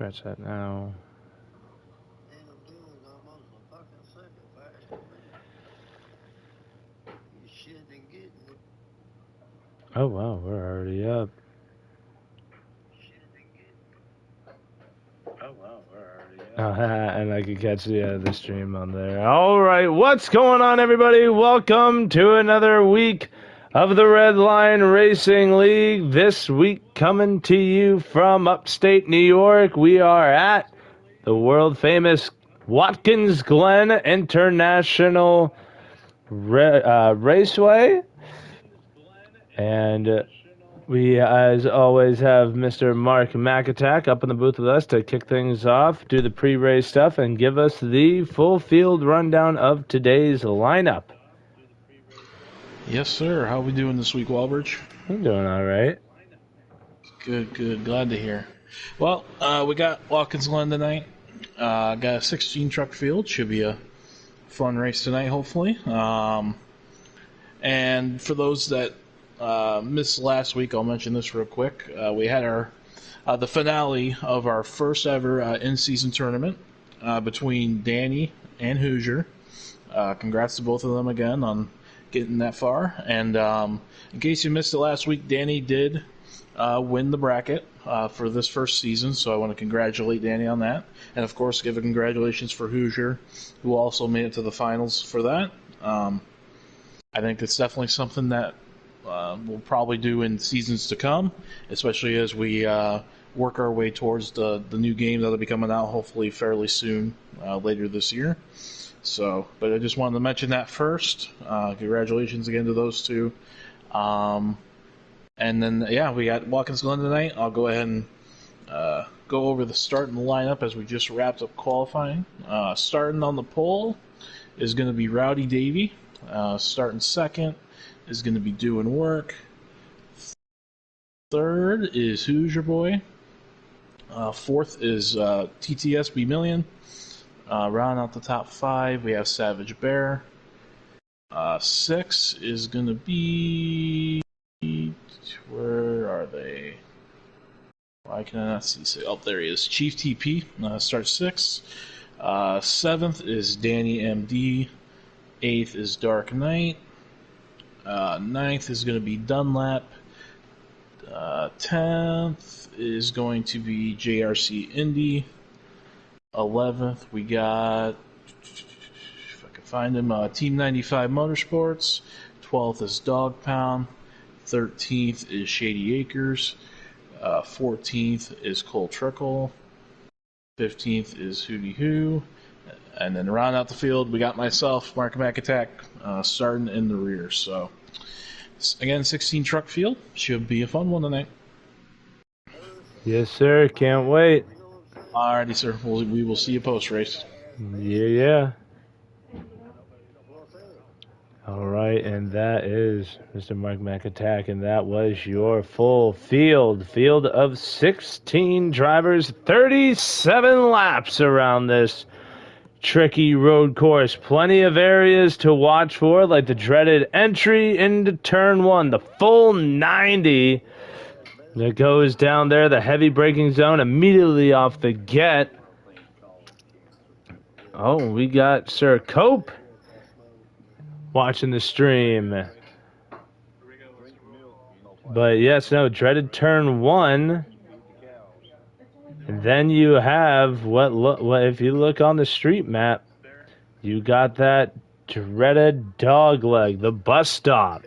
Scratch that now. Oh wow, we're already up. And I could catch the stream on there. All right, what's going on, everybody? Welcome to another week of the Redline Racing League. This week, coming to you from upstate New York, we are at the world-famous Watkins Glen International Raceway. And we, as always, have Mr. Mark McAttack up in the booth with us to kick things off, do the pre-race stuff, and give us the full field rundown of today's lineup. Yes, sir. How we doing this week, Walbridge? I'm doing all right. Good, good. Glad to hear. Well, we got Watkins Glen tonight. Got a 16 truck field. Should be a fun race tonight, hopefully. And for those that missed last week, I'll mention this real quick. We had our the finale of our first ever in-season tournament between Danny and Hoosier. Congrats to both of them again on getting that far. And in case you missed it last week, Danny did win the bracket for this first season, so I want to congratulate Danny on that. And, of course, give a congratulations for Hoosier, who also made it to the finals for that. I think it's definitely something that we'll probably do in seasons to come, especially as we work our way towards the new game that'll be coming out hopefully fairly soon, later this year. So, but I just wanted to mention that first. Congratulations again to those two. And then, yeah, we got Watkins Glen tonight. I'll go ahead and go over the starting lineup as we just wrapped up qualifying. Starting on the pole is going to be Rowdy Davey. Starting second is going to be Doing Work. Third is Hoosier Boy. Fourth is TTSB Million. Round out the top five, we have Savage Bear. Six is going to be... Where are they? Why can I not see? Oh, there he is. Chief TP starts sixth. Seventh is Danny MD. Eighth is Dark Knight. Ninth is going to be Dunlap. 10th is going to be JRC Indy. 11th, we got, if I can find him, Team 95 Motorsports. 12th is Dog Pound. 13th is Shady Acres. 14th is Cole Trickle. 15th is Hootie Hoo. And then round out the field, we got myself, Mark McAttack, starting in the rear. So, again, 16 truck field. Should be a fun one tonight. Yes, sir. Can't wait. Alrighty, sir. We will see you post-race. Yeah. All right, and that is Mr. Mark McAttack, and that was your full field of 16 drivers, 37 laps around this tricky road course. Plenty of areas to watch for, like the dreaded entry into turn one, the full 90 that goes down there, the heavy braking zone immediately off the get. Oh, we got Sir Cope watching the stream. But yes, no, dreaded turn one. And then you have what if you look on the street map, you got that dreaded dogleg, the bus stop.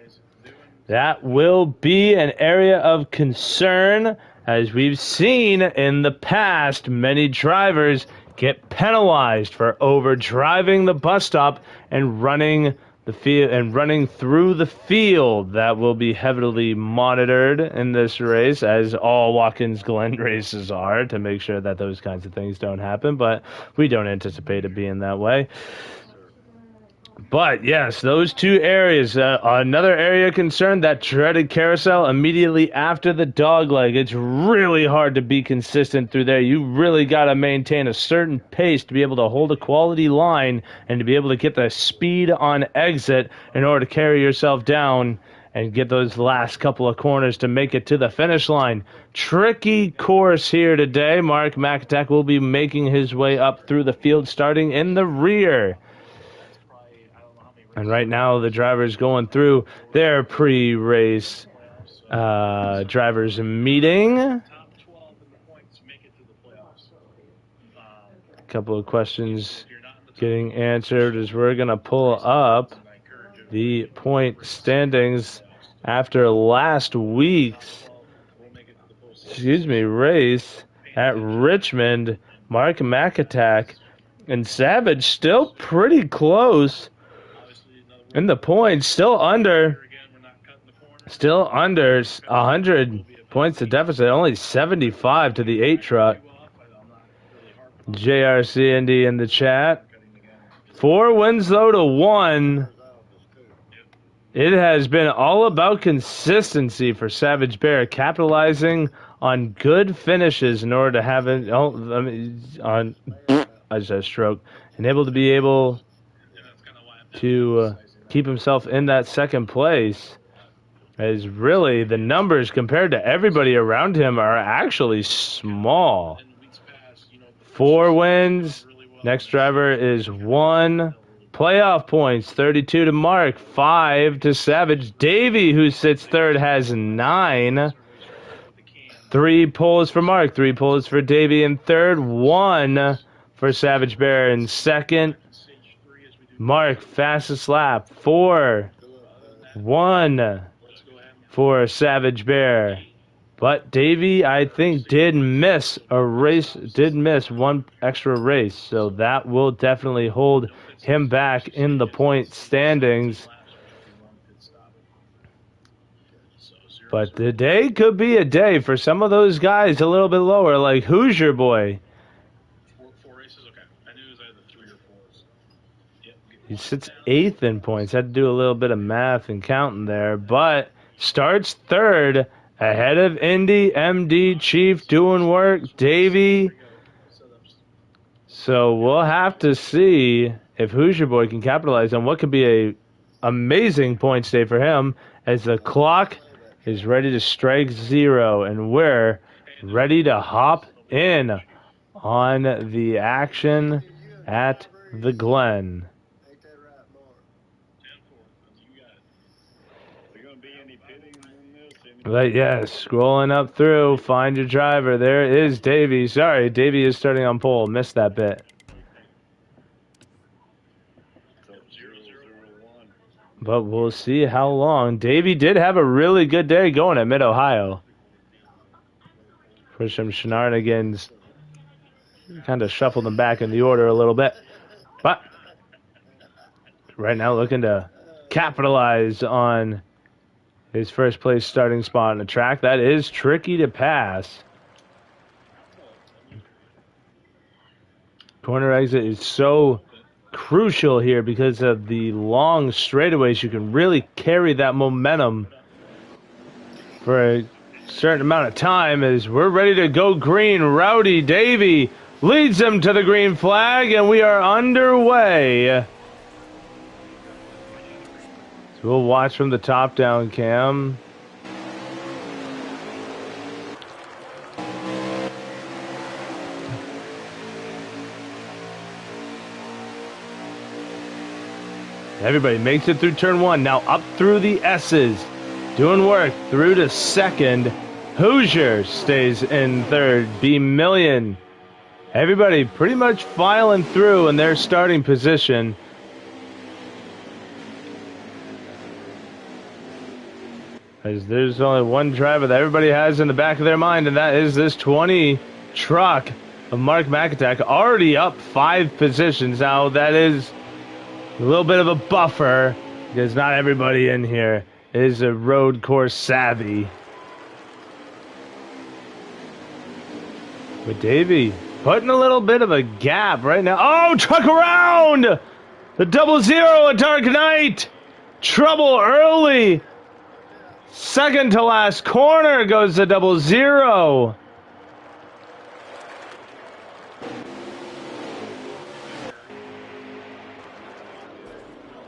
That will be an area of concern, as we've seen in the past. Many drivers get penalized for over driving the bus stop and running the field and running through the field. That will be heavily monitored in this race, as all Watkins Glen races are, to make sure that those kinds of things don't happen. But we don't anticipate it being that way. But yes, those two areas. Another area of concern, that dreaded carousel immediately after the dogleg. It's really hard to be consistent through there. You really got to maintain a certain pace to be able to hold a quality line and to be able to get the speed on exit in order to carry yourself down and get those last couple of corners to make it to the finish line. Tricky course here today. Mark McAtack will be making his way up through the field, starting in the rear. And right now, the drivers going through their pre-race drivers meeting. A couple of questions getting answered as we're going to pull up the point standings after last week's race at Richmond. Mark McAtack and Savage still pretty close in the points, still under 100 points to deficit, only 75 to the 8 truck. JRC Indy in the chat. 4 wins though to 1. It has been all about consistency for Savage Bear, capitalizing on good finishes in order to have it. I just had a stroke. And able to keep himself in that second place. As really the numbers compared to everybody around him are actually small. 4 wins. Next driver is 1. Playoff points, 32 to Mark, 5 to Savage. Davey, who sits third, has 9. 3 pulls for Mark, 3 pulls for Davey in third, 1 for Savage Bear in second. Mark, fastest lap, 4, 1 for Savage Bear. But Davey, I think, did miss one extra race, so that will definitely hold him back in the point standings. But the day could be a day for some of those guys a little bit lower, like Hoosier Boy. 4 races? Okay. I knew it was either 3 or 4. Yep. He sits 8th in points. Had to do a little bit of math and counting there, but starts third ahead of Indy, MD, Chief doing work, Davey. So we'll have to see if Hoosier Boy can capitalize on what could be a amazing points day for him as the clock is ready to strike 0, and we're ready to hop in on the action at the Glen. But yes, scrolling up through, find your driver. There is Davey. Sorry, Davey is starting on pole. Missed that bit. But we'll see how long. Davey did have a really good day going at Mid-Ohio. For some shenanigans, kind of shuffled them back in the order a little bit. But right now looking to capitalize on his first place starting spot on the track. That is tricky to pass. Corner exit is so crucial here because of the long straightaways. You can really carry that momentum for a certain amount of time as we're ready to go green. Rowdy Davey leads them to the green flag, and we are underway. So we'll watch from the top down cam. Everybody makes it through turn 1. Now up through the S's. Doing work through to second. Hoosier stays in third. B Million. Everybody pretty much filing through in their starting position. As there's only one driver that everybody has in the back of their mind, and that is this 20 truck of Mark McAtack, already up 5 positions. Now that is a little bit of a buffer because not everybody in here is a road course savvy. But Davey putting a little bit of a gap right now. Oh, truck around! The 00, a Dark Knight! Trouble early! Second to last corner goes the 00.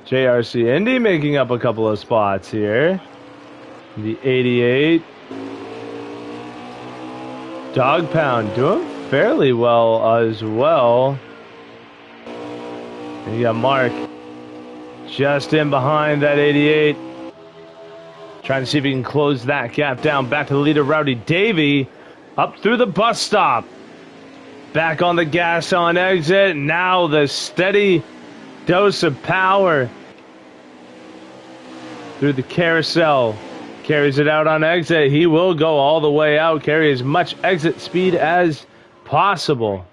JRC Indy making up a couple of spots here. The 88. Dog Pound doing fairly well as well. And you got Mark just in behind that 88. Trying to see if he can close that gap down. Back to the leader, Rowdy Davey. Up through the bus stop. Back on the gas on exit. Now the steady dose of power through the carousel. Carries it out on exit. He will go all the way out. Carry as much exit speed as possible.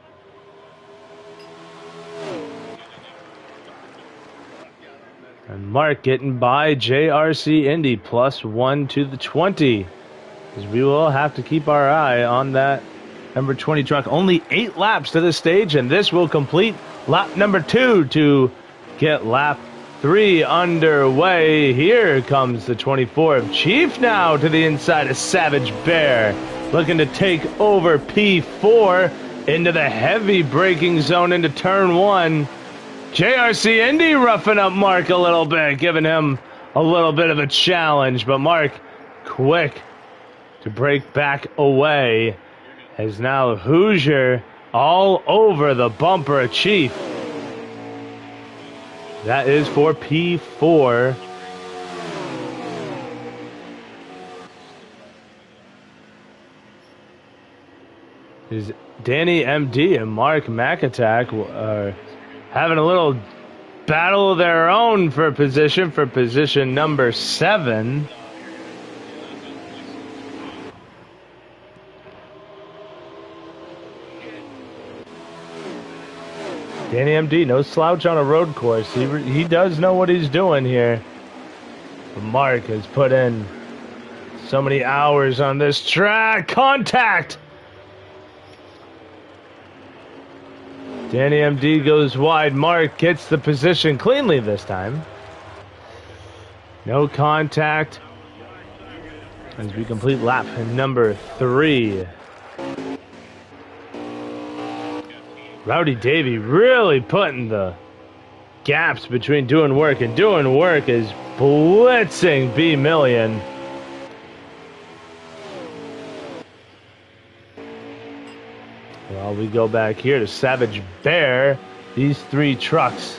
And Mark getting by JRC Indy +1 to the 20. As we will have to keep our eye on that number 20 truck. Only 8 laps to this stage, and this will complete lap number 2 to get lap 3 underway. Here comes the 24 of Chief now to the inside of Savage Bear. Looking to take over P4 into the heavy braking zone into turn 1. JRC Indy roughing up Mark a little bit, giving him a little bit of a challenge. But Mark quick to break back away. As now Hoosier all over the bumper of Chief. That is for P4. Is Danny MD and Mark McAttack are having a little battle of their own for position number 7. Danny MD, no slouch on a road course. He does know what he's doing here. But Mark has put in so many hours on this track. Contact! Danny MD goes wide. Mark gets the position cleanly this time. No contact as we complete lap number 3. Rowdy Davey really putting the gaps between doing work and doing work is blitzing B Million. Well, we go back here to Savage Bear. These 3 trucks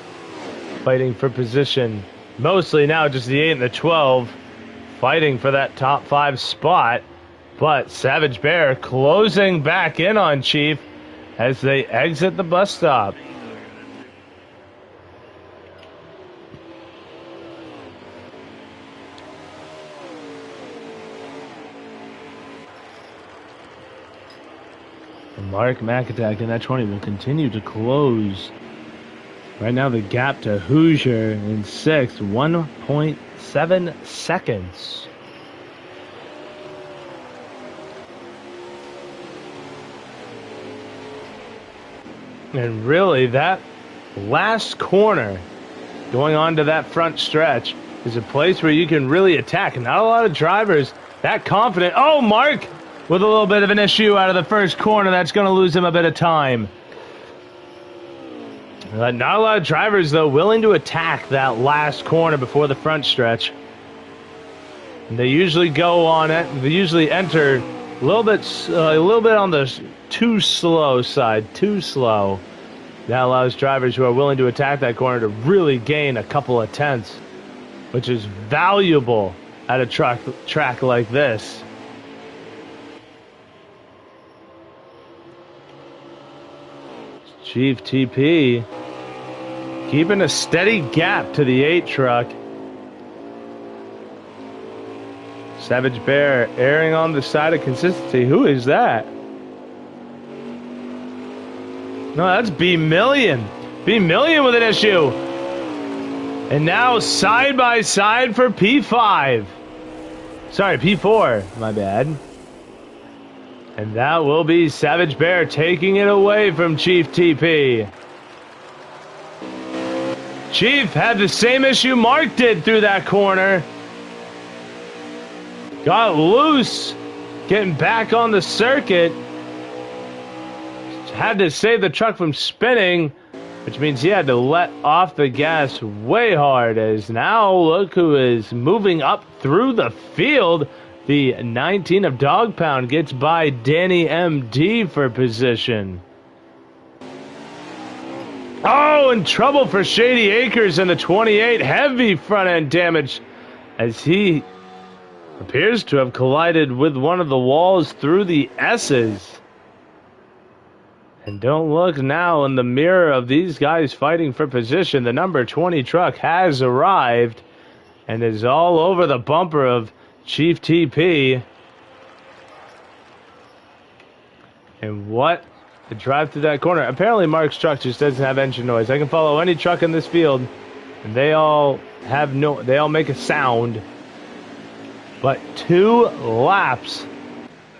fighting for position. Mostly now just the 8 and the 12 fighting for that top 5 spot. But Savage Bear closing back in on Chief as they exit the bus stop. And Mark McAttack in that 20 will continue to close. Right now the gap to Hoosier in 6th, 1.7 seconds. And really, that last corner going on to that front stretch is a place where you can really attack. Not a lot of drivers that confident. Oh, Mark with a little bit of an issue out of the first corner. That's going to lose him a bit of time. Not a lot of drivers, though, willing to attack that last corner before the front stretch. And they usually go on it. They usually enter a little bit on the too slow side, too slow. That allows drivers who are willing to attack that corner to really gain a couple of tenths, which is valuable at a track like this. Chief TP keeping a steady gap to the 8 truck. Savage Bear erring on the side of consistency. Who is that? No, that's B Million. B Million with an issue. And now side by side for P5. Sorry, P4. My bad. And that will be Savage Bear taking it away from Chief TP. Chief had the same issue Mark did through that corner. Got loose, getting back on the circuit. Had to save the truck from spinning. which means he had to let off the gas way hard, as now look who is moving up through the field. The 19 of Dog Pound gets by Danny MD for position. Oh, in trouble for Shady Acres in the 28. Heavy front end damage as he appears to have collided with one of the walls through the S's. And don't look now in the mirror of these guys fighting for position. The number 20 truck has arrived and is all over the bumper of Chief TP. And what a drive through that corner. Apparently Mark's truck just doesn't have engine noise. I can follow any truck in this field and they all make a sound. But 2 laps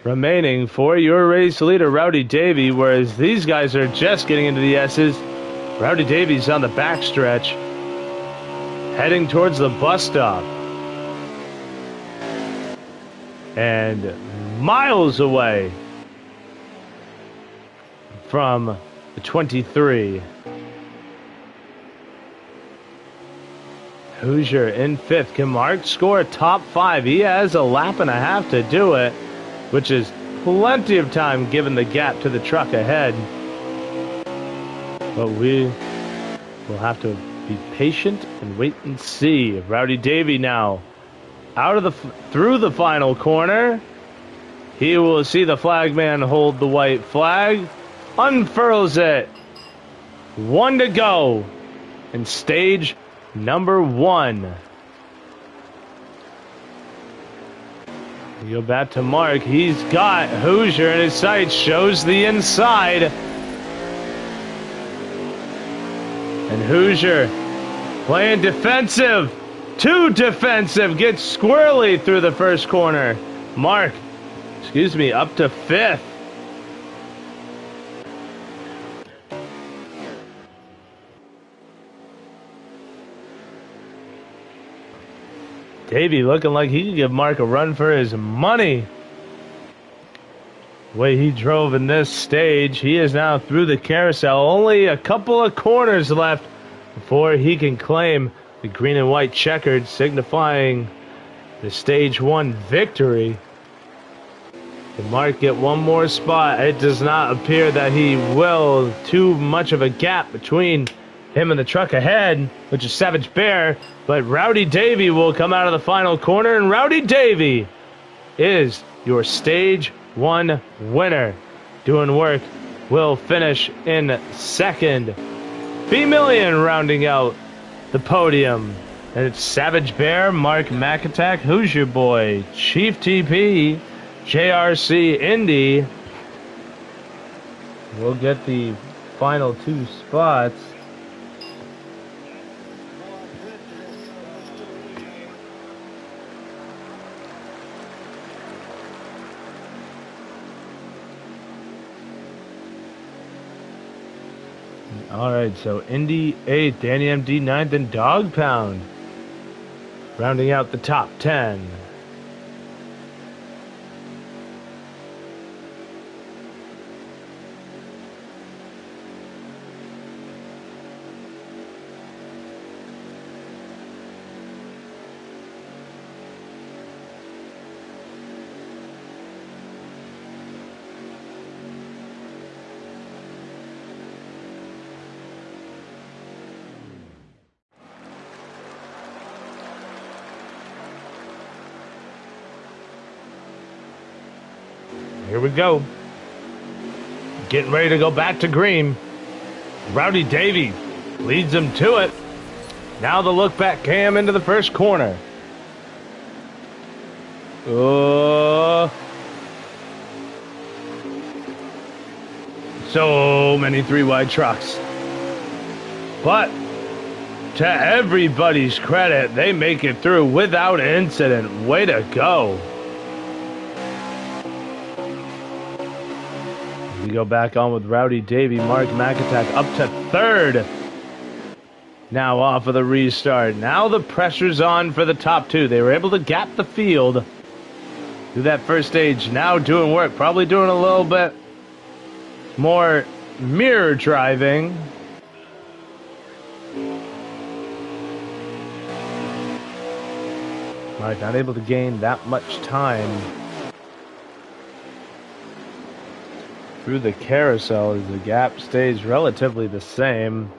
remaining for your race leader, Rowdy Davey, whereas these guys are just getting into the S's. Rowdy Davey's on the backstretch, heading towards the bus stop. And miles away from the 23. Hoosier in 5th. Can Mark score top 5? He has a lap and a half to do it, which is plenty of time given the gap to the truck ahead. But we will have to be patient and wait and see. Rowdy Davey now out of through the final corner. He will see the flagman hold the white flag, unfurls it. 1 to go in stage number 1. We go back to Mark. He's got Hoosier in his sights, shows the inside. And Hoosier playing defensive. Too defensive. Gets squirrely through the first corner. Mark, up to 5th. Davey looking like he could give Mark a run for his money. The way he drove in this stage, he is now through the carousel. Only a couple of corners left before he can claim the green and white checkered, signifying the stage 1 victory. Can Mark get one more spot? It does not appear that he will. Too much of a gap between him and the truck ahead, which is Savage Bear. But Rowdy Davey will come out of the final corner, and Rowdy Davey is your stage 1 winner. Doing work will finish in 2nd. B-Million rounding out the podium. And it's Savage Bear, Mark McAttack, Hoosier Boy, Chief TP, JRC Indy. We'll get the final 2 spots. All right, so Indy 8th, Danny MD 9th, and Dog Pound rounding out the top 10. Here we go. Getting ready to go back to green. Rowdy Davey leads them to it. Now the look back cam into the first corner. So many 3-wide trucks. But to everybody's credit, they make it through without incident. Way to go. We go back on with Rowdy Davey, Mark McAttack up to 3rd. Now off of the restart. Now the pressure's on for the top 2. They were able to gap the field through that first stage. Now doing work, probably doing a little bit more mirror driving. Mark not able to gain that much time through the carousel as the gap stays relatively the same.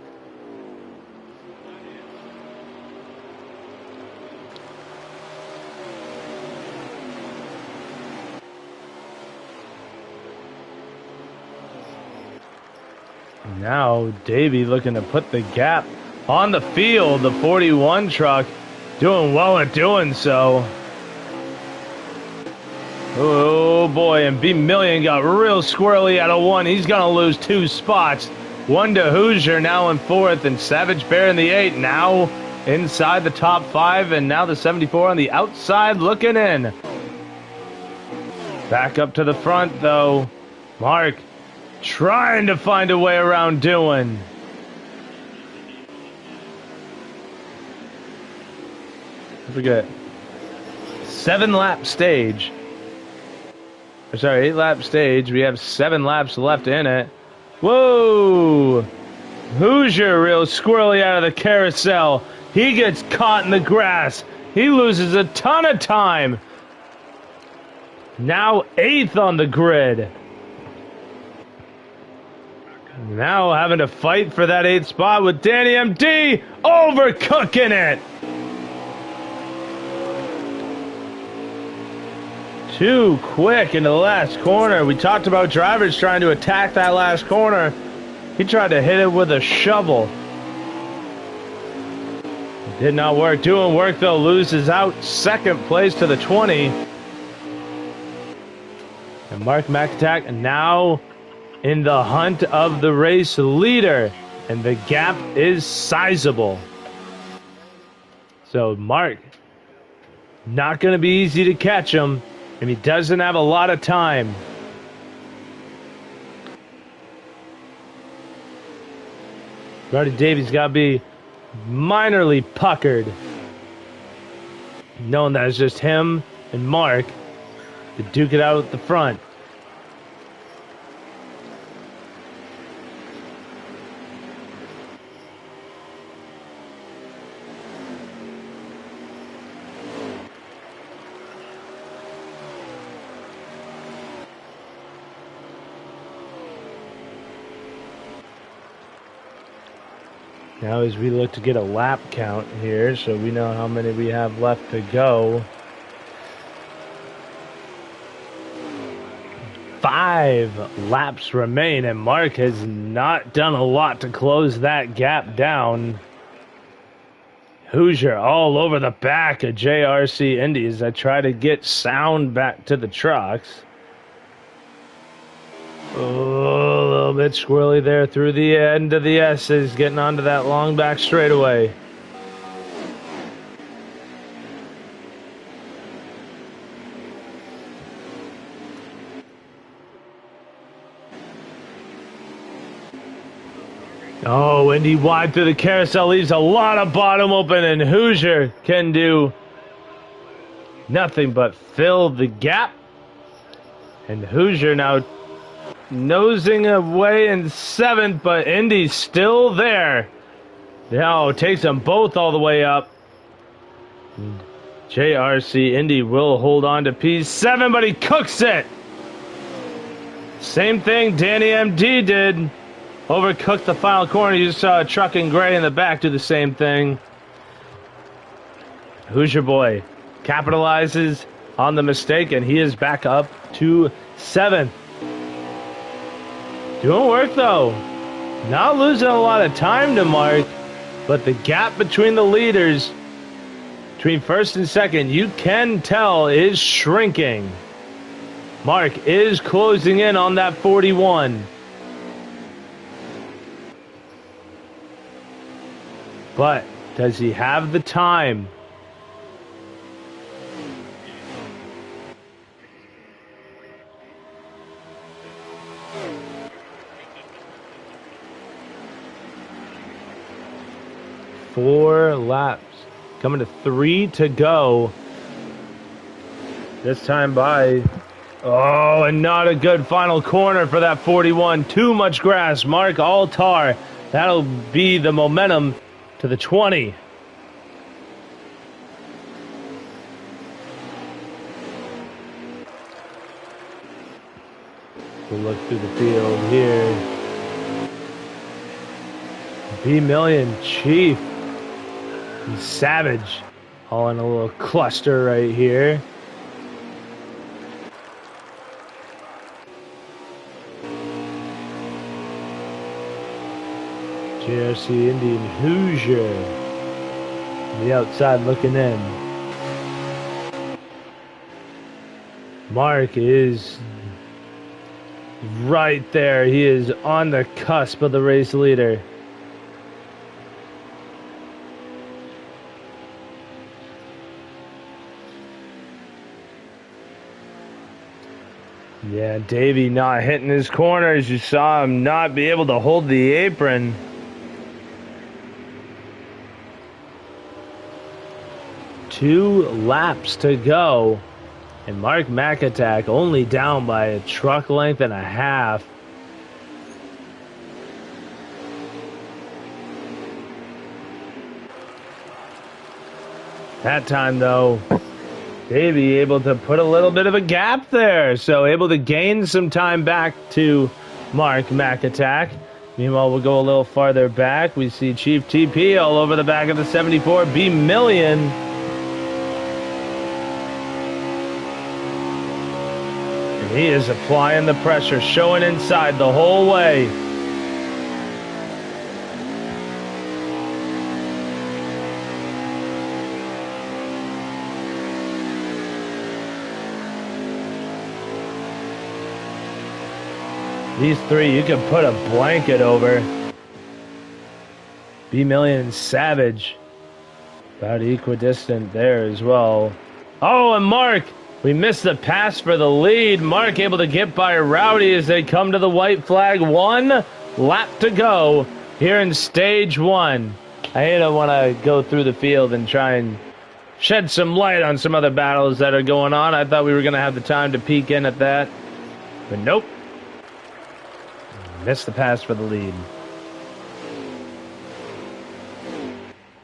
Now Davey looking to put the gap on the field. The 41 truck doing well at doing so. Oh boy, and B Million got real squirrely out of one. He's gonna lose 2 spots. 1 to Hoosier now in 4th, and Savage Bear in the 8 now inside the top 5, and now the 74 on the outside looking in. Back up to the front though. Mark trying to find a way around doing. I forget. 7-lap stage. Sorry, 8-lap stage. We have 7 laps left in it. Whoa! Hoosier real squirrely out of the carousel. He gets caught in the grass. He loses a ton of time. Now 8th on the grid. Now having to fight for that 8th spot with Danny MD overcooking it. Too quick into the last corner. We talked about drivers trying to attack that last corner. He tried to hit it with a shovel. It did not work. Doing work though, loses out 2nd place to the 20. And Mark McAttack now in the hunt of the race leader, and the gap is sizable. So Mark, not going to be easy to catch him, and he doesn't have a lot of time. Roddy Davies got to be minorly puckered, knowing that it's just him and Mark to duke it out at the front. Now as we look to get a lap count here, so we know how many we have left to go. 5 laps remain, and Mark has not done a lot to close that gap down. Hoosier all over the back of JRC Indies. I try to get sound back to the trucks. Oh, a little bit squirrely there through the end of the S's, getting onto that long back straightaway. Oh, Indy wide through the carousel, leaves a lot of bottom open, and Hoosier can do nothing but fill the gap. And Hoosier now nosing away in 7th, but Indy's still there. Now takes them both all the way up. JRC Indy will hold on to P7, but he cooks it. Same thing Danny MD did. Overcooked the final corner. You just saw a truck in gray in the back do the same thing. Hoosier boy capitalizes on the mistake, and he is back up to 7th. Doing work though. Not losing a lot of time to Mark, but the gap between the leaders, between 1st and 2nd, you can tell is shrinking. Mark is closing in on that 41. But does he have the time? Four laps. Coming to 3 to go. This time by... Oh, and not a good final corner for that 41. Too much grass. Mark all tar. That'll be the momentum to the 20. We'll look through the field here. B Million, Chief, and Savage all in a little cluster right here. JRC Indian Hoosier on the outside looking in. Mark is right there. He is on the cusp of the race leader. Yeah, Davey not hitting his corners. You saw him not be able to hold the apron. Two laps to go. And Mark McAtack only down by a truck length and a half. That time, though, Davey able to put a little bit of a gap there. So able to gain some time back to Mark McAtack. Meanwhile, we'll go a little farther back. We see Chief TP all over the back of the 74 B Million. He is applying the pressure, showing inside the whole way. These three you can put a blanket over. B Million and Savage about equidistant there as well. Oh, and Mark! We missed the pass for the lead. Mark able to get by Rowdy as they come to the white flag. 1 lap to go here in stage 1. I hate it when I go through the field and try and shed some light on some other battles that are going on. I thought we were going to have the time to peek in at that. But nope. Missed the pass for the lead.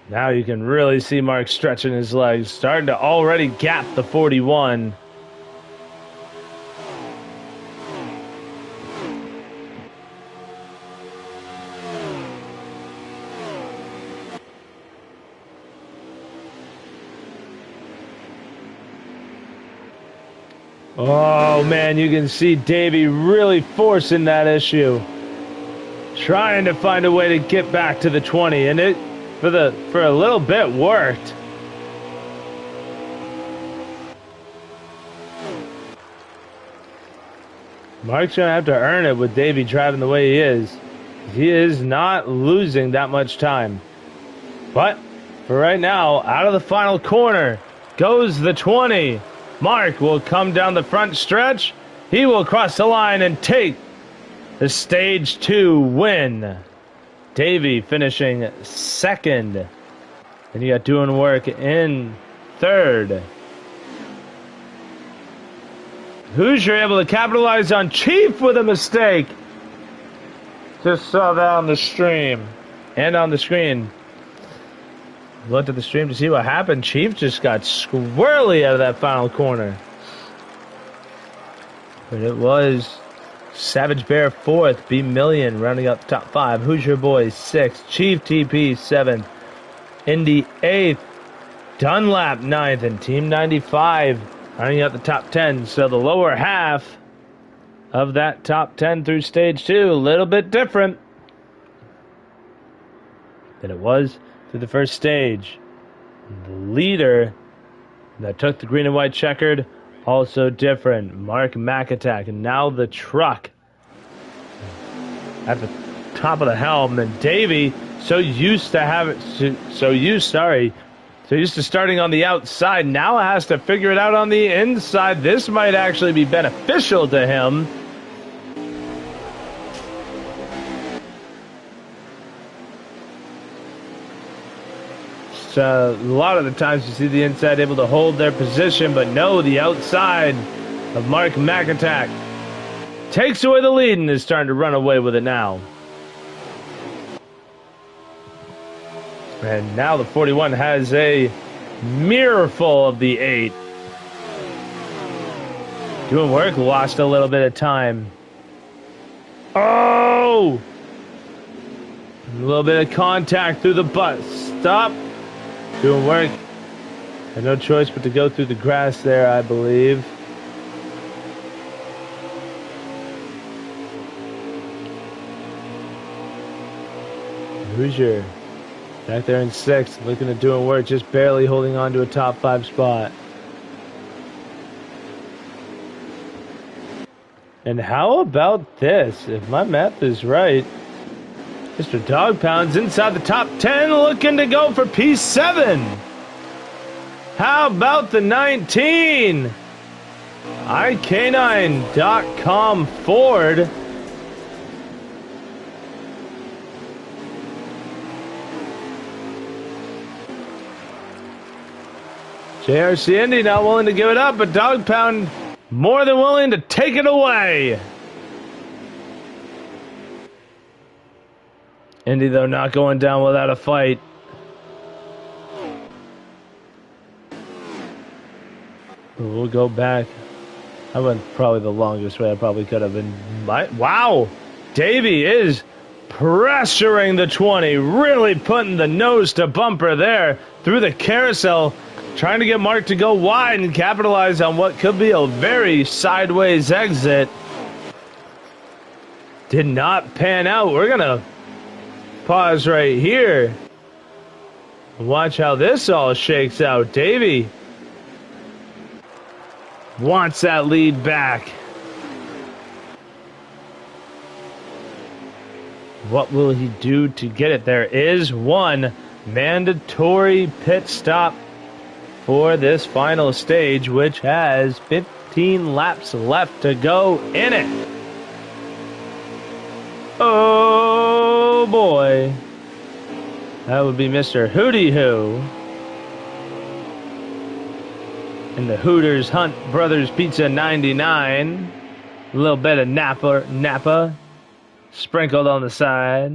Now you can really see Mark stretching his legs, starting to already gap the 41. Oh man, you can see Davey really forcing that issue. Trying to find a way to get back to the 20, and it for a little bit worked. Mark's gonna have to earn it with Davey driving the way he is. He is not losing that much time. But for right now, out of the final corner goes the 20. Mark will come down the front stretch. He will cross the line and take the stage 2 win. Davey finishing second. And you got doing work in third. Hoosier able to capitalize on Chief with a mistake. Just saw that on the stream and on the screen. Looked at the stream to see what happened. Chief just got squirrely out of that final corner. But it was Savage Bear 4th, B Million rounding up the top 5, Hoosier Boys 6th, Chief TP 7th, Indy 8th, Dunlap 9th, and Team 95 rounding up the top 10. So the lower half of that top 10 through stage 2, a little bit different than it was through the first stage. The leader that took the green and white checkered, also different. Mark McAtack, and now the truck at the top of the helm. And Davey, so used to starting on the outside, now has to figure it out on the inside. This might actually be beneficial to him. A lot of the times you see the inside able to hold their position, but no, the outside of Mark McAtack takes away the lead and is starting to run away with it now. And now the 41 has a mirror full of the 8. Doing work, lost a little bit of time. Oh! A little bit of contact through the bus stop. Doing work. Had no choice but to go through the grass there, I believe. Hoosier back there in 6th, looking at doing work, just barely holding on to a top 5 spot. And how about this? If my math is right, Mr. Dog Pound's inside the top 10, looking to go for P7. How about the 19? iK9.com Ford. JRC Indy not willing to give it up, but Dog Pound more than willing to take it away. Indy, though, not going down without a fight. We'll go back. I went probably the longest way I probably could have been. Wow! Davey is pressuring the 20, really putting the nose to bumper there through the carousel, trying to get Mark to go wide and capitalize on what could be a very sideways exit. Did not pan out. We're going to pause right here. Watch how this all shakes out. Davey wants that lead back. What will he do to get it? There is one mandatory pit stop for this final stage, which has 15 laps left to go in it. Oh boy. That would be Mr. Hootie Hoo. In the Hooters Hunt Brothers Pizza 99. A little bit of Napa sprinkled on the side.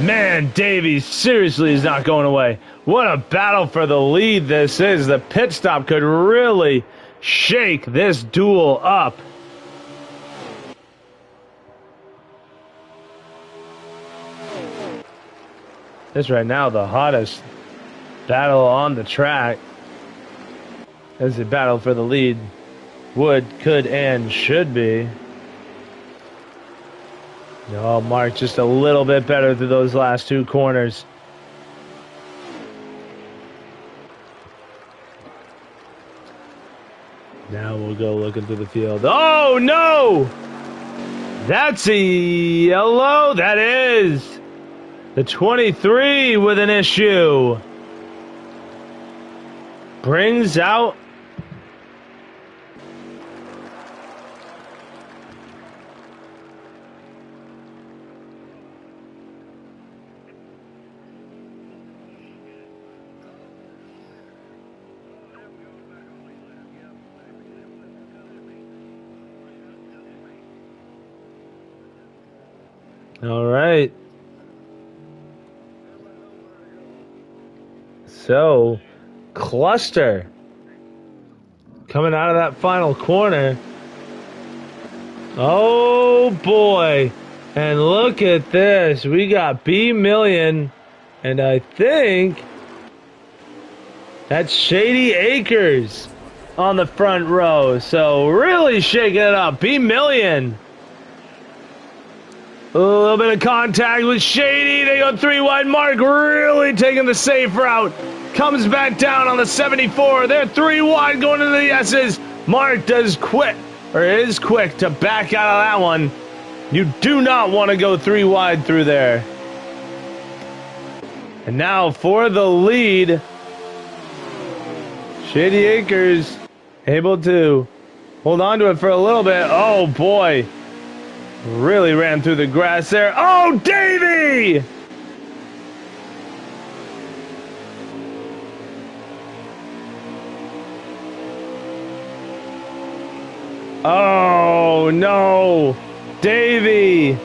Man, Davey seriously is not going away. What a battle for the lead this is. The pit stop could really shake this duel up. This right now the hottest battle on the track. As a battle for the lead would, could, and should be. Oh, Mark just a little bit better through those last two corners. Now we'll go looking through the field. Oh, no! That's a yellow. That is the 23 with an issue. Brings out all right. So, Cluster coming out of that final corner. Oh boy. And look at this. We got B Million, and I think that's Shady Acres on the front row. So really shaking it up. B Million. A little bit of contact with Shady. They go 3 wide. Mark really taking the safe route. Comes back down on the 74. They're 3 wide going into the S's. Mark does quit, or is quick to back out of that one. You do not want to go 3 wide through there. And now for the lead. Shady Acres able to hold on to it for a little bit. Oh boy. Really ran through the grass there. Oh, Davey! Oh, no. Davey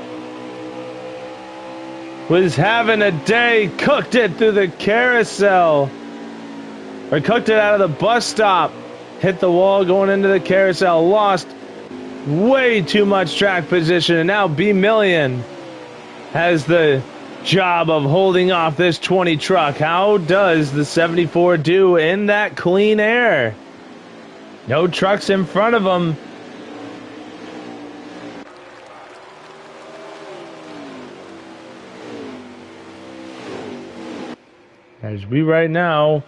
was having a day. Cooked it through the carousel. Or cooked it out of the bus stop. hit the wall going into the carousel, lost way too much track position, and now B Million has the job of holding off this 20 truck. How does the 74 do in that clean air? No trucks in front of him. As we right now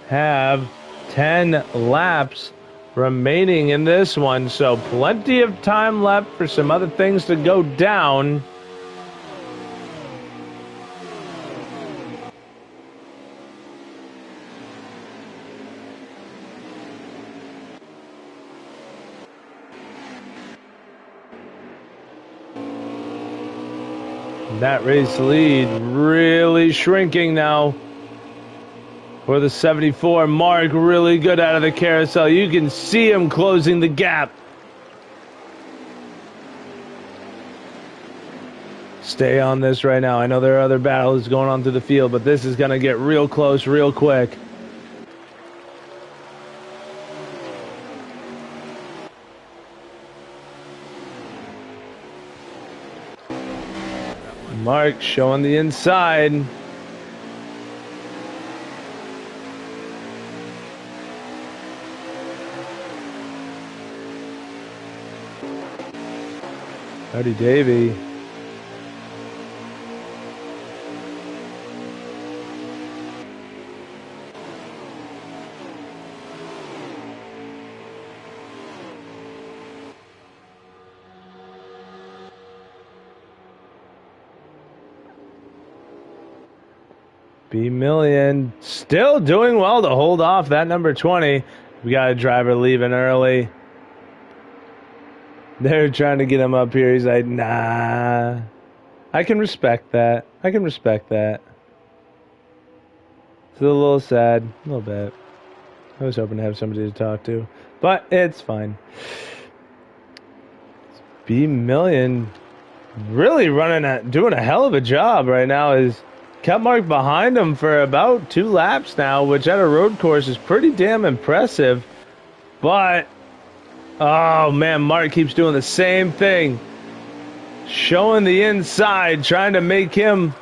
have 10 laps remaining in this one, so plenty of time left for some other things to go down. That race lead really shrinking now for the 74. Mark really good out of the carousel. You can see him closing the gap. Stay on this right now. I know there are other battles going on through the field, but this is going to get real close real quick. Mark showing the inside. Howdy, Davey. B Million still doing well to hold off that number 20. We got a driver leaving early. They're trying to get him up here. He's like, nah. I can respect that. I can respect that. It's a little sad. A little bit. I was hoping to have somebody to talk to. But it's fine. B Million really doing a hell of a job right now. Is kept Mark behind him for about 2 laps now, which at a road course is pretty damn impressive. But oh man, Mark keeps doing the same thing. Showing the inside, trying to make him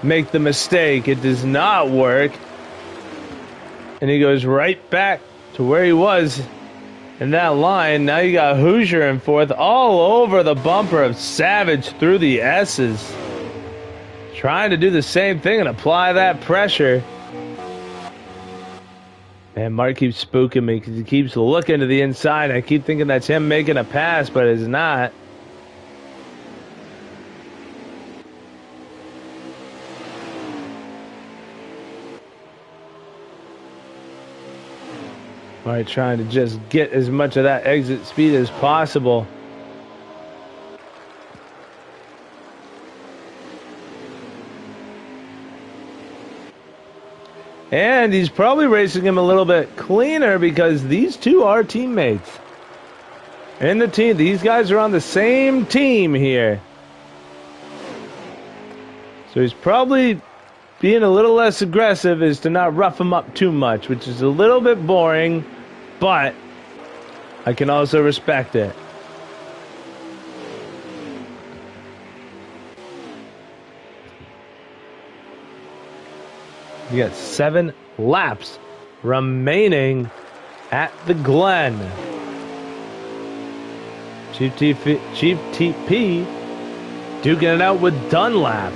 make the mistake. It does not work. And he goes right back to where he was in that line. Now you got Hoosier in 4th, all over the bumper of Savage through the S's. Trying to do the same thing and apply that pressure. Man, Mark keeps spooking me because he keeps looking to the inside. I keep thinking that's him making a pass, but it's not. All right, trying to just get as much of that exit speed as possible. And he's probably racing him a little bit cleaner because these two are teammates. In the team, these guys are on the same team here. So he's probably being a little less aggressive is to not rough him up too much, which is a little bit boring, but I can also respect it. You got 7 laps remaining at the Glen. Chief TP duking it out with Dunlap.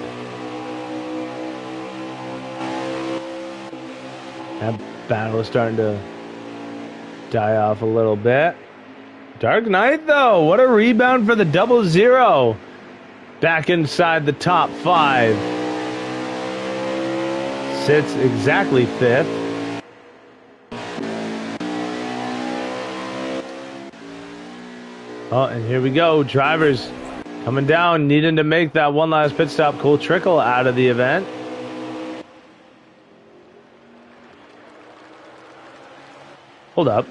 That battle is starting to die off a little bit. Dark Knight, though, what a rebound for the 00. Back inside the top 5. Sits exactly 5th. Oh, and here we go. Drivers coming down, needing to make that one last pit stop. Cole Trickle out of the event. Hold up.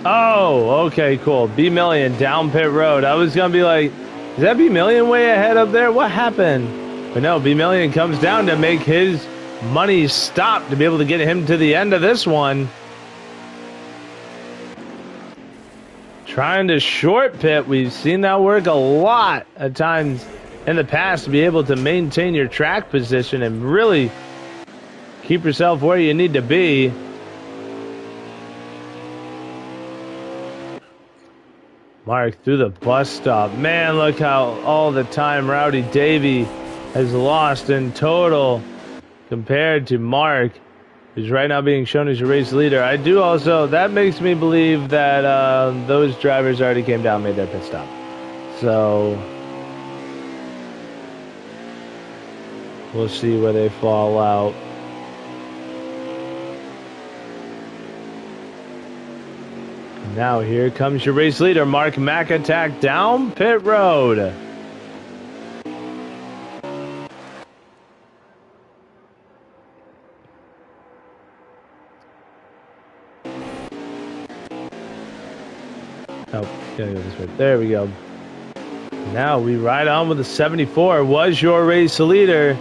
Oh, okay, cool. B Million down pit road. I was going to be like, is that B Million way ahead up there? What happened? But no, B Million comes down to make his money stop to be able to get him to the end of this one. trying to short pit. We've seen that work a lot of times in the past to be able to maintain your track position and really keep yourself where you need to be. Mark through the bus stop. Man, look how all the time Rowdy Davey has lost in total compared to Mark, who's right now being shown as your race leader. I do also, that makes me believe that those drivers already came down and made their pit stop. So we'll see where they fall out. Now here comes your race leader, Mark McAttack, down pit road. Oh, gotta go this way. There we go. Now we ride on with the 74. Was your race leader.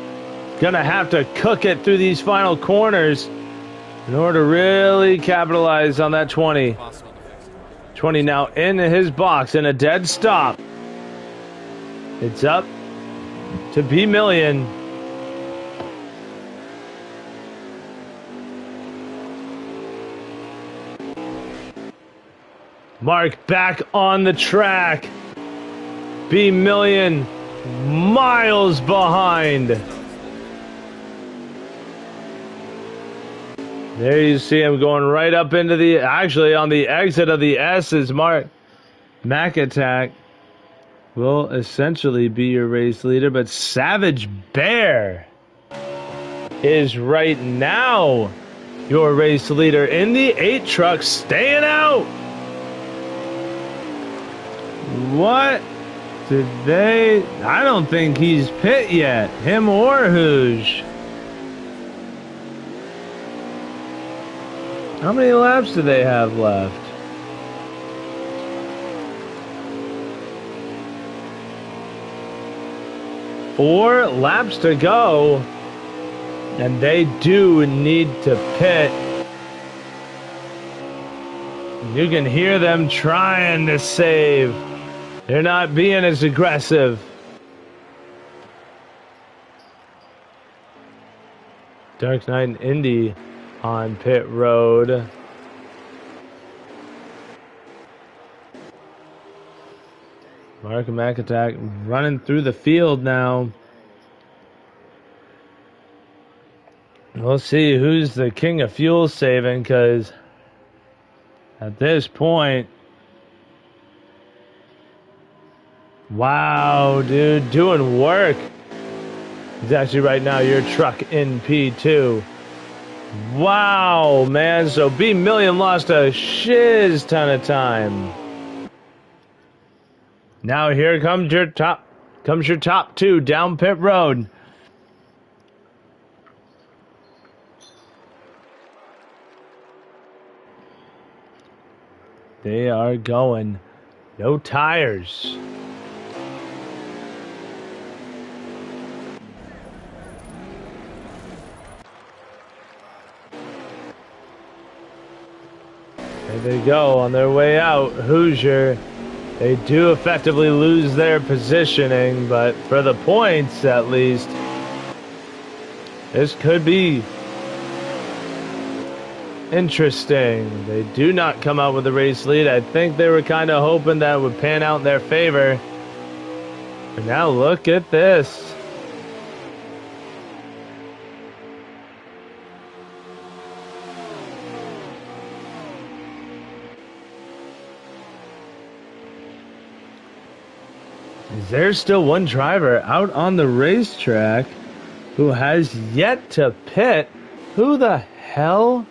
Gonna have to cook it through these final corners in order to really capitalize on that 20. 20 now in his box in a dead stop. It's up to B Million. Mark back on the track. B Million miles behind. There you see him going right up into the, actually on the exit of the S is Mark McAttack. Will essentially be your race leader, but Savage Bear is right now your race leader in the 8 truck, staying out. What did they, I don't think he's pit yet, him or Hooge. How many laps do they have left? Four laps to go, and they do need to pit. You can hear them trying to save. They're not being as aggressive. Dark Knight and Indy on pit road. Mark McAttack running through the field now. We'll see who's the king of fuel saving, because at this point, wow, dude, doing work. He's actually right now your truck in P2. Wow, man. So B Million lost a shiz ton of time. Now here comes your top two down pit road. They are going. No tires. There they go on their way out. Hoosier. They do effectively lose their positioning, but for the points at least, this could be interesting. They do not come out with a race lead. I think they were kind of hoping that it would pan out in their favor. But now look at this. There's still one driver out on the racetrack who has yet to pit. Who the hell?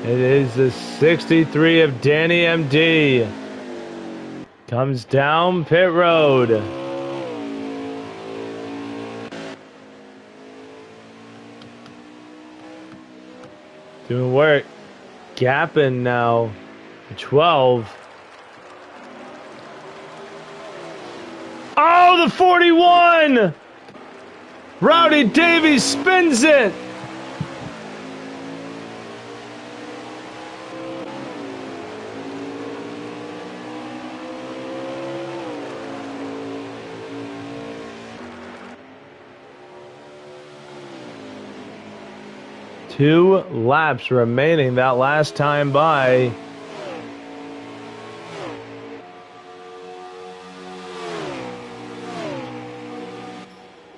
It is the 63 of Danny MD. Comes down pit road. Doing work. Gapping now. 12. Oh, the 41! Rowdy Davies spins it! 2 laps remaining that last time by.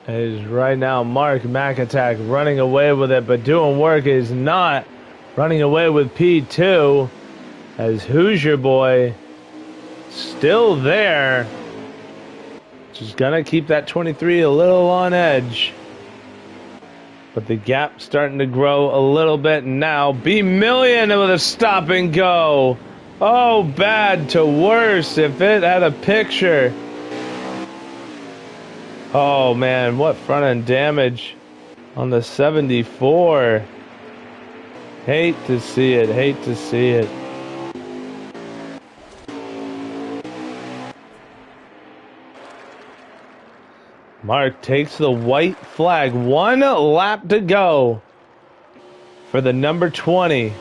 Is right now Mark McAtack running away with it, but doing work is not running away with P2 as Hoosier Boy still there. Just gonna keep that 23 a little on edge. But the gap starting to grow a little bit now. B Million with a stop and go. Oh, bad to worse if it had a picture. Oh man, what front end damage on the 74. Hate to see it, hate to see it. Mark takes the white flag. 1 lap to go for the number 20.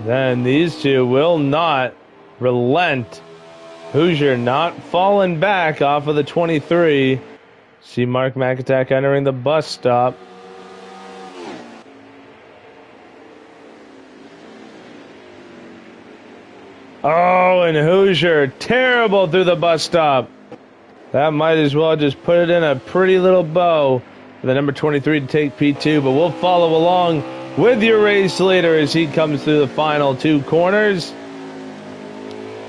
Then these two will not relent. Hoosier not falling back off of the 23. See Mark McAtack entering the bus stop. Oh, and Hoosier, terrible through the bus stop. That might as well just put it in a pretty little bow for the number 23 to take P2, but we'll follow along with your race leader as he comes through the final 2 corners.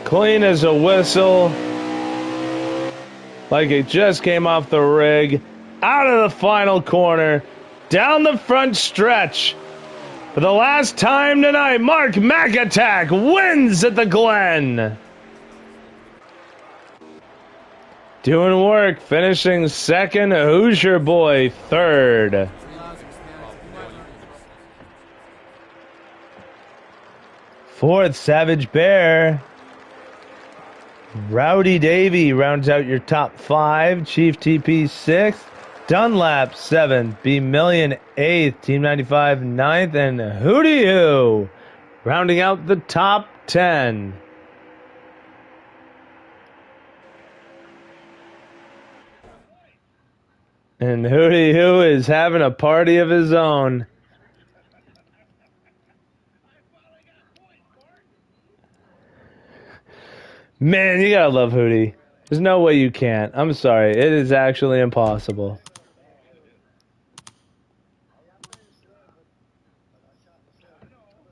Clean as a whistle. Like it just came off the rig. Out of the final corner. Down the front stretch. For the last time tonight, Mark McAtack wins at the Glen. Doing work, finishing second. Hoosier Boy third. Fourth, Savage Bear. Rowdy Davy rounds out your top 5. Chief TP 6th. Dunlap 7th. B Million 8th. Team 95 9th. And Hootie Hoo rounding out the top 10. And Hootie Hoo is having a party of his own. Man, you gotta love Hootie. There's no way you can't. I'm sorry. It is actually impossible.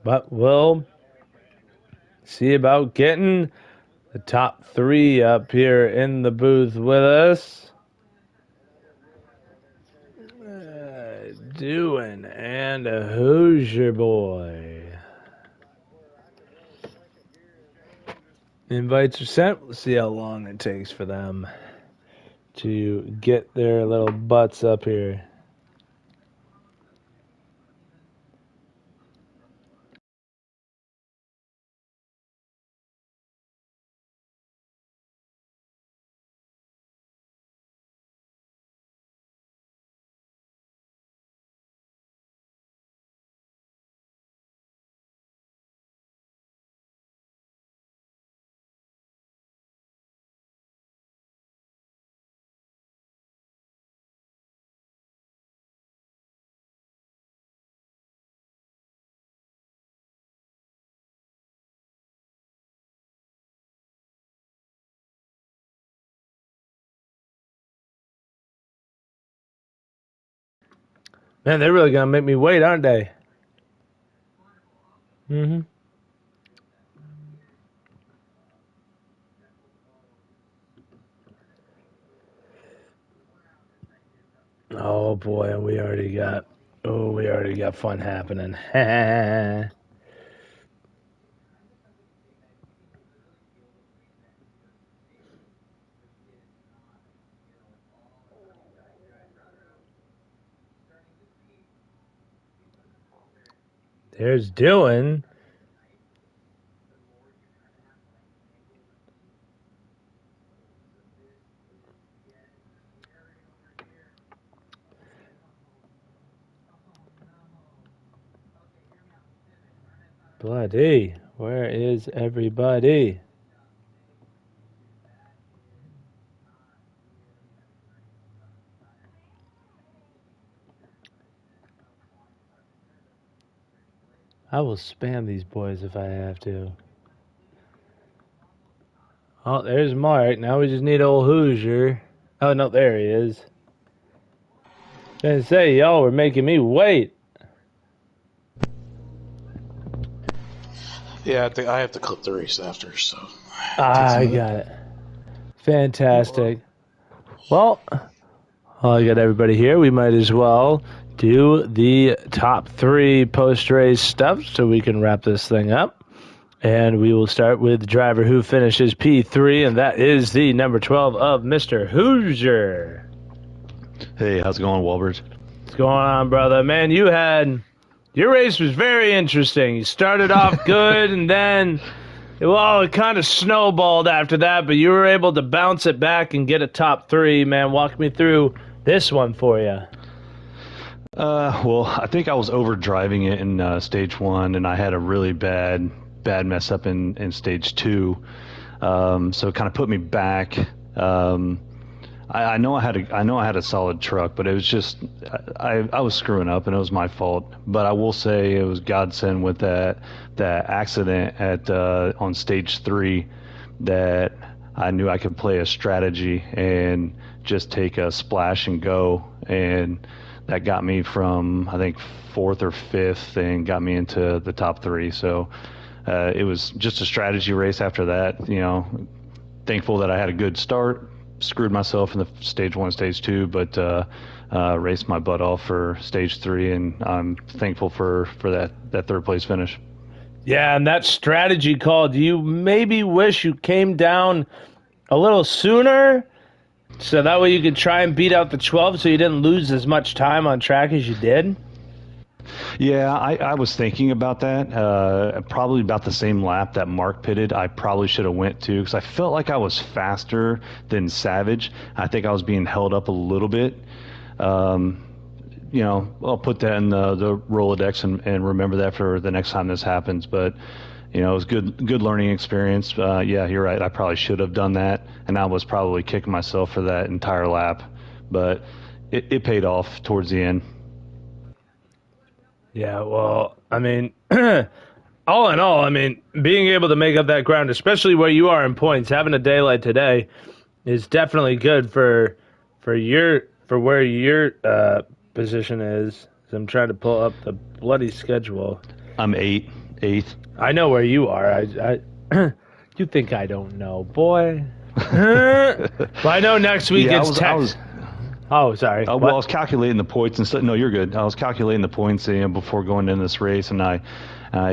But we'll see about getting the top 3 up here in the booth with us. Doing and a Hoosier Boy. Invites are sent. We'll see how long it takes for them to get their little butts up here. Man, they're really going to make me wait, aren't they? Mm-hmm. Oh, boy, we already got fun happening. There's Dylan. Bloody, where is everybody? I will spam these boys if I have to. Oh, there's Mark. Now we just need old Hoosier. Oh, no, there he is. Gonna say, y'all were making me wait. Yeah, I have to clip the race after, so I got it. Fantastic. Well, I got everybody here. We might as well do the top 3 post-race stuff so we can wrap this thing up. And we will start with the driver who finishes P3, and that is the number 12 of Mr. Hoosier. Hey, how's it going, Walbert? What's going on, brother? Man, your race was very interesting. You started off good, and then, well, it kind of snowballed after that, but you were able to bounce it back and get a top 3. Man, walk me through this one for you. Well, I think I was overdriving it in stage 1, and I had a really bad mess up in stage 2. So it kind of put me back. I know I had a solid truck, but it was just I was screwing up, and it was my fault. But I will say it was godsend with that accident at on stage 3 that I knew I could play a strategy and just take a splash and go, and that got me from I think 4th or 5th and got me into the top 3. So it was just a strategy race after that. You know, thankful that I had a good start. Screwed myself in the stage 1, stage 2, but raced my butt off for stage 3, and I'm thankful for that 3rd place finish. Yeah, and that strategy call, do you maybe wish you came down a little sooner so that way you could try and beat out the 12 so you didn't lose as much time on track as you did? Yeah, I was thinking about that. Probably about the same lap that Mark pitted. I probably should have went to, because I felt like I was faster than Savage. I think I was being held up a little bit. You know, I'll put that in the Rolodex and remember that for the next time this happens. But you know, it was good learning experience. Yeah, you're right. I probably should have done that, and I was probably kicking myself for that entire lap. But it paid off towards the end. Yeah, well, I mean, all in all, I mean, being able to make up that ground, especially where you are in points, having a day like today is definitely good for where your position is. I'm trying to pull up the bloody schedule. I'm eighth. I know where you are. I you think I don't know, boy? But I know next week it's Texas. Oh, sorry. Well, I was calculating the points and stuff. No, you're good. I was calculating the points before going into this race, and I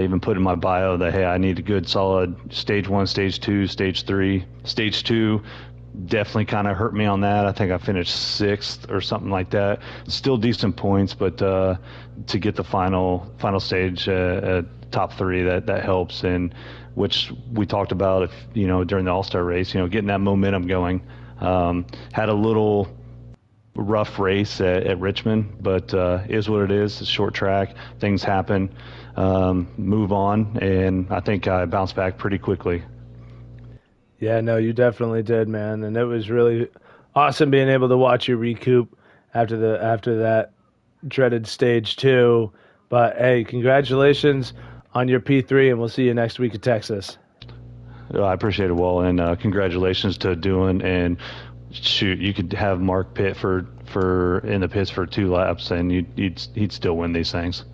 even put in my bio that, hey, I need a good solid stage 1, stage 2, stage 3. Stage 2 definitely kind of hurt me on that. I think I finished 6th or something like that. Still decent points, but to get the final stage top 3, that helps, and which we talked about, if you know, during the All-Star race, you know, getting that momentum going. Had a little rough race at Richmond, but is what it is. It's short track. Things happen. Move on, and I think I bounced back pretty quickly. Yeah, no, you definitely did, man, and it was really awesome being able to watch you recoup after that dreaded stage 2. But hey, congratulations on your P3, and we'll see you next week at Texas. I appreciate it, Wall, and congratulations to Doing. And shoot, you could have Mark Pitt for in the pits for 2 laps, and he'd still win these things.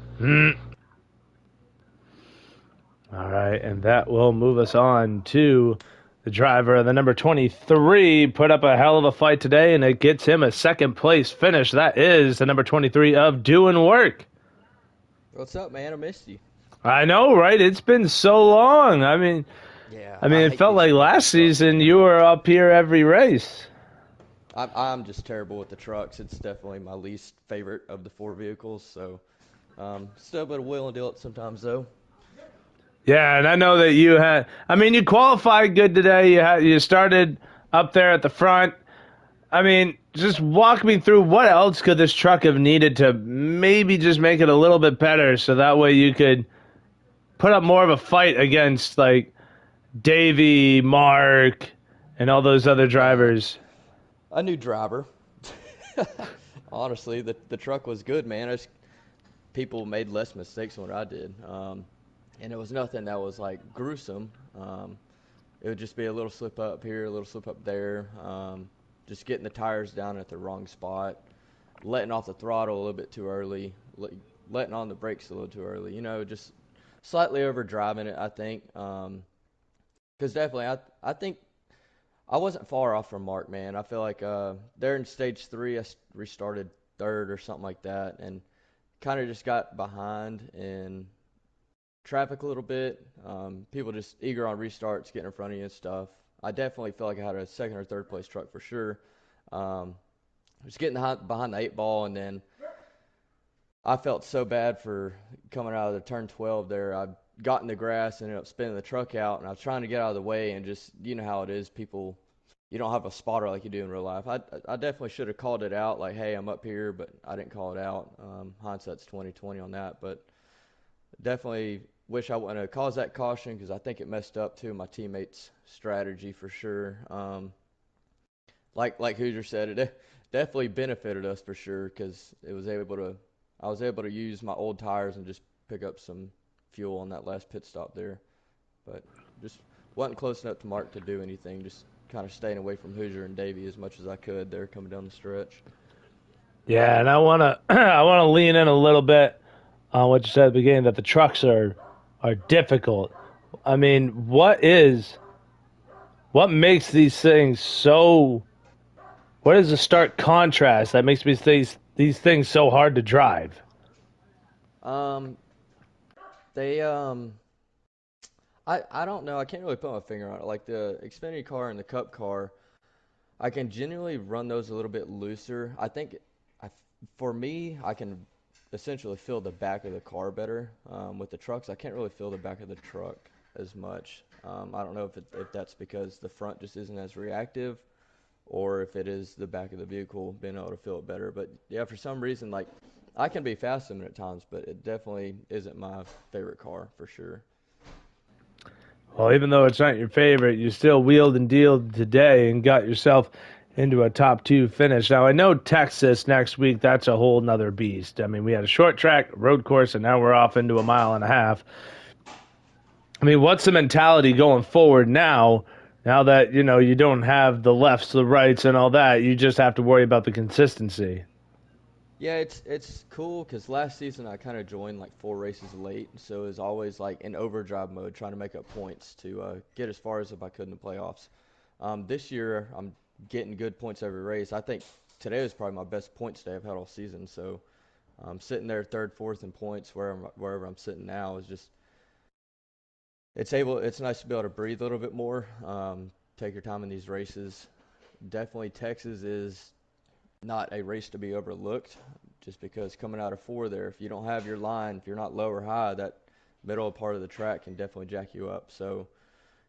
All right, and that will move us on to the driver of the number 23. Put up a hell of a fight today, and it gets him a 2nd place finish. That is the number 23 of Doing Work. What's up, man? I missed you. I know, right? It's been so long. I mean, it felt like last season you were up here every race. I'm just terrible with the trucks. It's definitely my least favorite of the 4 vehicles. So, still a bit of will and deal it sometimes, though. Yeah, and I know that you had. I mean, you qualified good today. You started up there at the front. I mean, just walk me through what else could this truck have needed to maybe just make it a little bit better, so that way you could put up more of a fight against like Davey, Mark, and all those other drivers. A new driver. Honestly, the truck was good, man. people made less mistakes than what I did. And it was nothing that was like gruesome. It would just be a little slip up here, a little slip up there, just getting the tires down at the wrong spot, letting off the throttle a little bit too early, letting on the brakes a little too early. Just slightly overdriving it, I think. Because definitely, I think I wasn't far off from Mark, man. I feel like there in stage 3, I restarted third or something like that, and kind of just got behind in traffic a little bit. People just eager on restarts, getting in front of you and stuff. I definitely feel like I had a second or third place truck for sure. Just getting behind the 8 ball, and then I felt so bad for coming out of the turn 12 there. I got in the grass, ended up spinning the truck out, and I was trying to get out of the way, and just, how it is, people, you don't have a spotter like you do in real life. I definitely should have called it out, like, hey, I'm up here, but I didn't call it out. Hindsight's 20/20 on that, but definitely wish I wouldn't have caused that caution, because I think it messed up too my teammates' strategy for sure. Like Hoosier said, it definitely benefited us for sure, because I was able to use my old tires and just pick up some fuel on that last pit stop there. But just wasn't close enough to Mark to do anything, just kind of staying away from Hoosier and Davey as much as I could there coming down the stretch. Yeah, and I wanna lean in a little bit on what you said at the beginning, that the trucks are difficult. I mean, what makes these things so? What is the stark contrast that makes these things so hard to drive? They I don't know. I can't really put my finger on it. Like the Xfinity car and the Cup car, I can genuinely run those a little bit looser. I think for me, I can essentially feel the back of the car better. With the trucks, I can't really feel the back of the truck as much. I don't know if that's because the front just isn't as reactive, or if it is the back of the vehicle being able to feel it better. But yeah, for some reason, like, I can be fast in it at times, but it definitely isn't my favorite car for sure. Well, even though it's not your favorite, you still wheeled and dealed today and got yourself into a top 2 finish. Now, I know Texas next week, that's a whole nother beast. I mean, we had a short track, road course, and now we're off into a mile and a half. I mean, what's the mentality going forward now that, you don't have the lefts, the rights, and all that? You just have to worry about the consistency. Yeah, it's cool because last season I kind of joined like 4 races late, so it was always like in overdrive mode, trying to make up points to get as far as if I could in the playoffs. This year I'm getting good points every race. I think today was probably my best points day I've had all season. So I'm sitting there third, fourth in points wherever I'm sitting now is just it's nice to be able to breathe a little bit more, take your time in these races. Definitely Texas is not a race to be overlooked, just because coming out of 4 there, if you don't have your line, if you're not low or high, that middle part of the track can definitely jack you up. So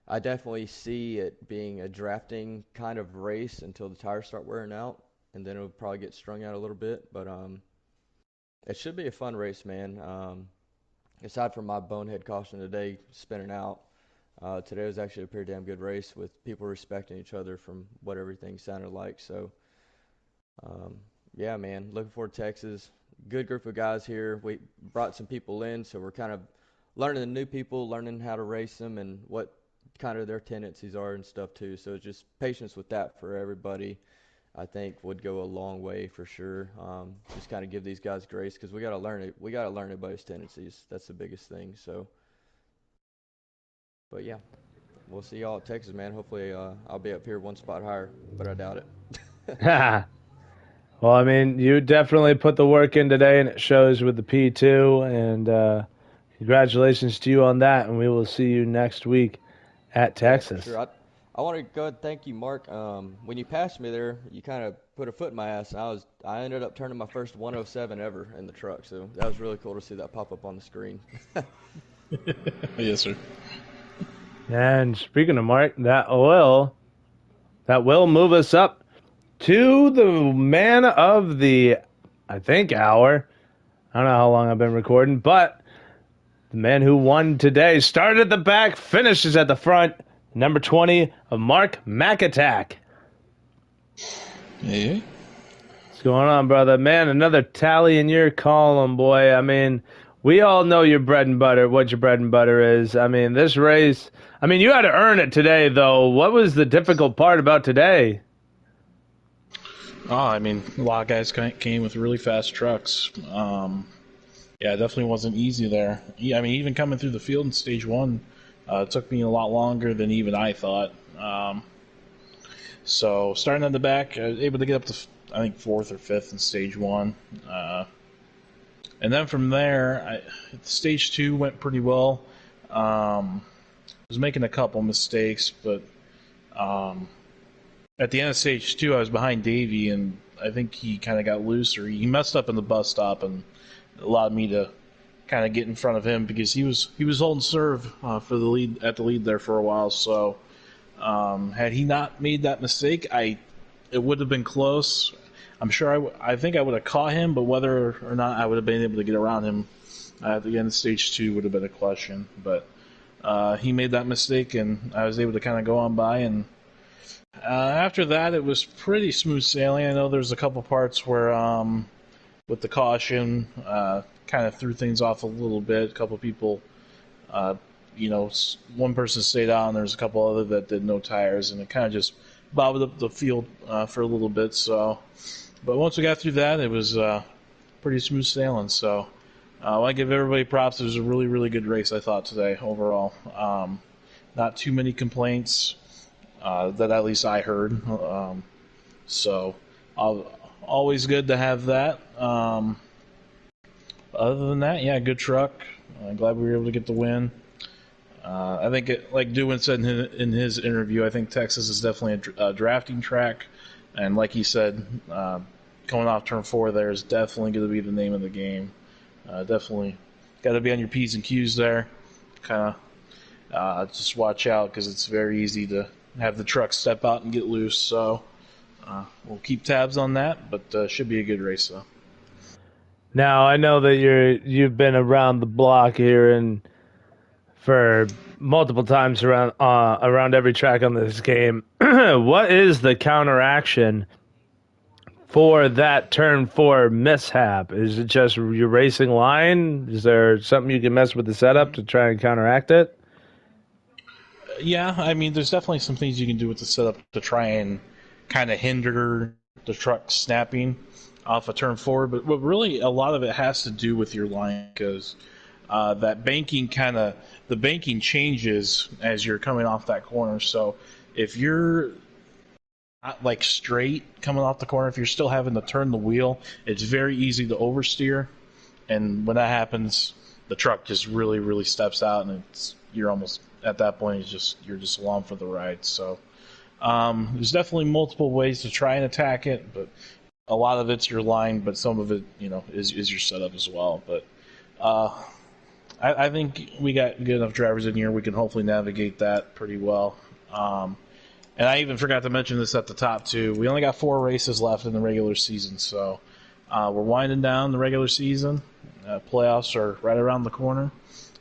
I definitely see it being a drafting kind of race until the tires start wearing out, and then it'll probably get strung out a little bit. But it should be a fun race, man. Aside from my bonehead caution today spinning out, today was actually a pretty damn good race with people respecting each other from what everything sounded like. So yeah, man, looking forward to Texas. Good group of guys here. We brought some people in, so we're kind of learning the new people, learning how to race them and what kind of their tendencies are and stuff too. So it's just patience with that for everybody, I think, would go a long way for sure. Just kind of give these guys grace, because we got to learn it. We got to learn everybody's tendencies. That's the biggest thing. So, but yeah, we'll see y'all at Texas, man. Hopefully I'll be up here one spot higher, but I doubt it. Well, I mean, you definitely put the work in today, and it shows with the P2, and congratulations to you on that, and we will see you next week at Texas. Yeah, sure. I want to go ahead and thank you, Mark. When you passed me there, you kind of put a foot in my ass, and I ended up turning my first 107 ever in the truck, so that was really cool to see that pop up on the screen. Yes, sir. And speaking of Mark, that will move us up to the man of the, I think, hour. I don't know how long I've been recording, but the man who won today started at the back, finishes at the front. Number 20 of Mark McAttack. Hey. Let's going on, brother? Man, another tally in your column, boy. I mean, we all know your bread and butter, what your bread and butter is. I mean, this race, I mean, you had to earn it today, though. What was the difficult part about today? Oh, I mean, a lot of guys came with really fast trucks. Yeah, it definitely wasn't easy there. Yeah, I mean, even coming through the field in stage one, it took me a lot longer than even I thought. So starting at the back, I was able to get up to I think fourth or fifth in stage one, and then from there, stage two went pretty well. I was making a couple mistakes, but at the end of stage two, I was behind Davey, and I think he kind of got loose, or he messed up in the bus stop, and allowed me to kind of get in front of him because he was holding serve for the lead there for a while. So had he not made that mistake, it would have been close. I'm sure I think I would have caught him, but whether or not I would have been able to get around him at the end of stage two would have been a question. But he made that mistake, and I was able to kind of go on by. And after that, it was pretty smooth sailing. I know there's a couple parts where, with the caution, kind of threw things off a little bit. A couple people, one person stayed out, and there's a couple other that did no tires, and it kind of just bobbed up the field for a little bit. So, but once we got through that, it was pretty smooth sailing. So, I want to give everybody props. It was a really, really good race, I thought, today overall. Not too many complaints that at least I heard. So, always good to have that. Other than that, yeah, good truck. Glad we were able to get the win. I think, like Dewin said in his interview, I think Texas is definitely a drafting track. And like he said, coming off turn 4 there is definitely going to be the name of the game. Definitely got to be on your P's and Q's there. Kind of just watch out because it's very easy to have the truck step out and get loose. So we'll keep tabs on that, but should be a good race though. Now I know that you've been around the block here and for multiple times around every track on this game. What is the counteraction for that turn 4 mishap? Is it just your racing line? Is there something you can mess with the setup to try and counteract it? Yeah, I mean, there's definitely some things you can do with the setup to try and kind of hinder the truck snapping off of turn 4, but really a lot of it has to do with your line because the banking changes as you're coming off that corner. So if you're not like straight coming off the corner, if you're still having to turn the wheel, it's very easy to oversteer, and when that happens, the truck just really, really steps out, and you're almost at that point you're just along for the ride. So there's definitely multiple ways to try and attack it, but a lot of it's your line, but some of it, is your setup as well. But I think we got good enough drivers in here. We can hopefully navigate that pretty well. And I even forgot to mention this at the top, too. We only got 4 races left in the regular season, so we're winding down the regular season. Playoffs are right around the corner.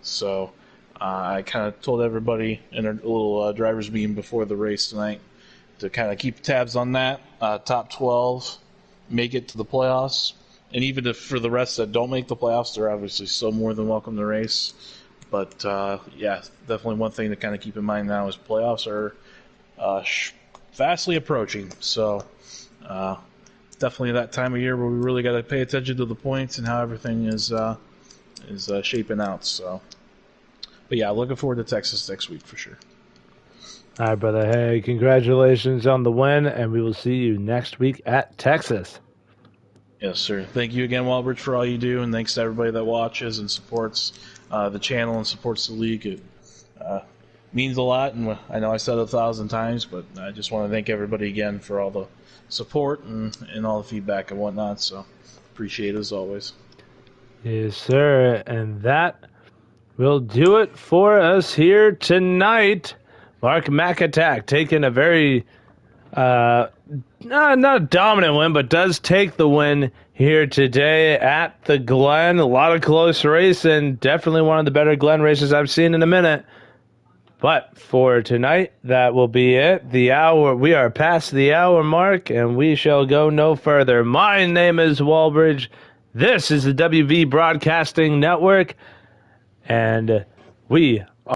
So I kind of told everybody in a little driver's meeting before the race tonight to kind of keep tabs on that. Top 12 make it to the playoffs. And even if for the rest that don't make the playoffs, they're obviously still more than welcome to race. But, yeah, definitely one thing to kind of keep in mind now is playoffs are fastly approaching. So definitely that time of year where we really got to pay attention to the points and how everything is shaping out. So, but, yeah, looking forward to Texas next week for sure. All right, brother. Hey, congratulations on the win, and we will see you next week at Texas. Yes, sir. Thank you again, Walbridge, for all you do, and thanks to everybody that watches and supports the channel and supports the league. It means a lot, and I know I said it 1,000 times, but I just want to thank everybody again for all the support and all the feedback and whatnot, so appreciate it as always. Yes, sir. And that will do it for us here tonight. Mark McAttack taking a very, not a dominant win, but does take the win here today at the Glen. A lot of close racing. Definitely one of the better Glen races I've seen in a minute. But for tonight, that will be it. We are past the hour mark, and we shall go no further. My name is Walbridge. This is the WV Broadcasting Network, and we